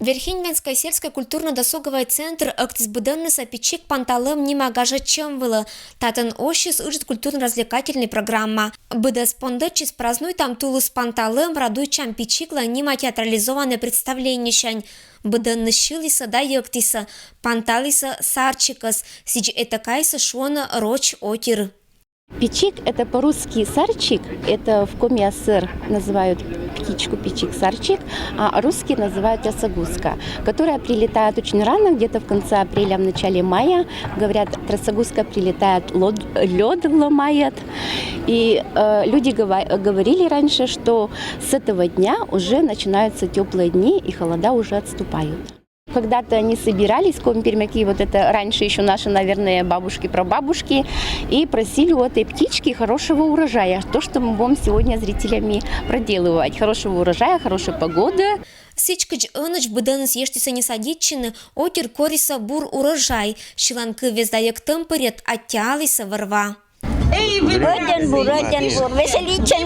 Верхинвенская сельская культурно-досуговый центр актизбыденныса пичик панталым нимагажа чемвылы. Татын ощис ужит культурно-развлекательный программа. Быда спондычис празднуй там тулус панталым радуй чам пичикла нима театрализованное представление щань. Быденны шилиса да йоктиса, панталиса сарчикас, сич этакайса шуана роч отир. Пичик – это по-русски сарчик, это в Коми-АССР называют птичку пичик-сарчик, а русские называют трясогузка, которая прилетает очень рано, где-то в конце апреля, в начале мая. Говорят, трясогузка прилетает, лед ломает. И люди говорили раньше, что с этого дня уже начинаются теплые дни и холода уже отступают. Когда-то они собирались, коми-пермяки, вот это раньше еще наши, наверное, бабушки-прабабушки, и просили у этой птички хорошего урожая. То, что мы будем сегодня зрителями проделывать. Хорошего урожая, хорошей погоды. Сичкач ыныч быдыныс ештиса не садитчины, отир кориса бур урожай. Шиланкы вездаяк тымпырет, оттялиса вырва. Эй, вы веселитче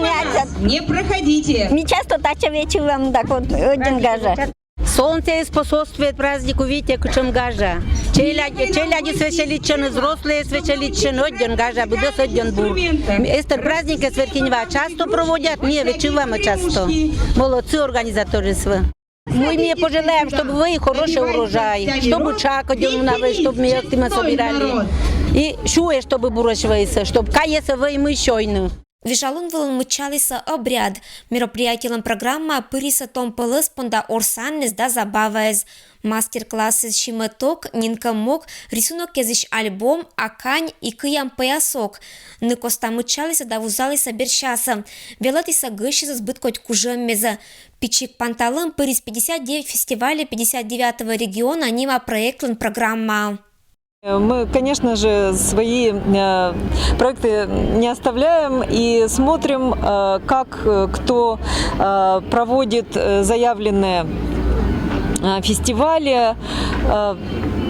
не проходите. Мы часто тача вечером, так вот, один гажа. Солнце способствует празднику Витя Кучамгажа. Челяди свечеличен, взрослые свечеличен, один гажа, будос один бур. Этот праздник из Верхинева часто проводят, не вечерами часто. Молодцы организаторы. Мы не пожелаем, чтобы вы хороший урожай, чтобы чак один навы, чтобы мы активно собирали. И шуе, чтобы бурочвайся, чтобы каяся вы и мы щойны. Вижалун вылын мычалиса обряд. Мероприятием программа пыриса том пылыс понда орсаннес да забаваяз. Мастер-классы шиметок, нинка мок, рисунок кезиш альбом, акань и кыям поясок. Ныкоста мычалиса да вузалиса бершаса. Велатиса гыщиса сбыткоть кужеммеза. Пичик панталым пырис 59 фестиваля 59-го региона нима проектлен программа. Мы, конечно же, свои проекты не оставляем и смотрим, как кто проводит заявленные фестивали.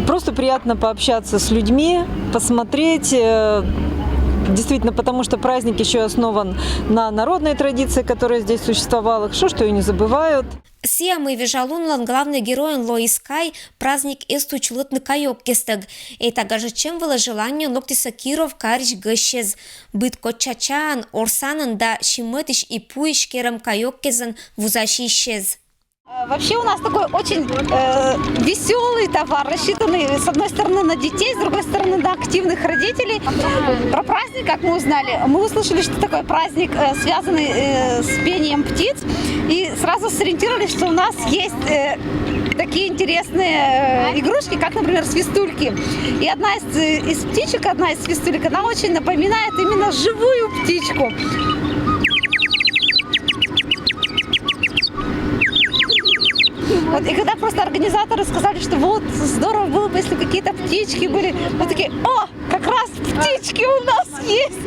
Просто приятно пообщаться с людьми, посмотреть. Действительно, потому что праздник еще основан на народной традиции, которая здесь существовала. Хорошо, что ее не забывают. Сия мы вижалунлан главный герой Лоискай праздник эстучлытны кайок кестег. Это гаже чем было желание ноктиса Киров карич гыщез. Быт кочачан, орсанын да шиметиш и пуиш керам кайок кезен вузащи исчез. Вообще у нас такой очень веселый товар, рассчитанный с одной стороны на детей, с другой стороны на активных родителей. Про праздник, как мы узнали, мы услышали, что такой праздник, связанный с пением птиц, и сразу сориентировались, что у нас есть такие интересные игрушки, как, например, свистульки. И одна из птичек, одна из свистулек, она очень напоминает именно живую птичку. Вот, и когда просто организаторы сказали, что вот здорово было бы, если какие-то птички были, мы такие: о, как раз птички у нас есть!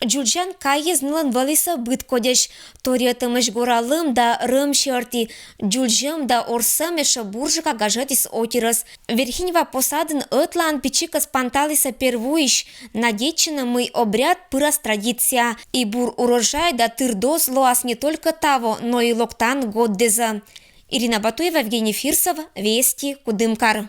Джульжан кайез нылан валиса быт кодеш, ториятымыш горалым да рым шерти, джульжем да орсамеша буржика гажетис отирас. Верхинева посадын ытлан пичикас панталиса первуиш, надечина мы обряд пырас традиция, и бур урожай да тырдос лоас не только того, но и локтан годдеза. Ирина Батуева, Евгений Фирсов, Вести, Кудымкар.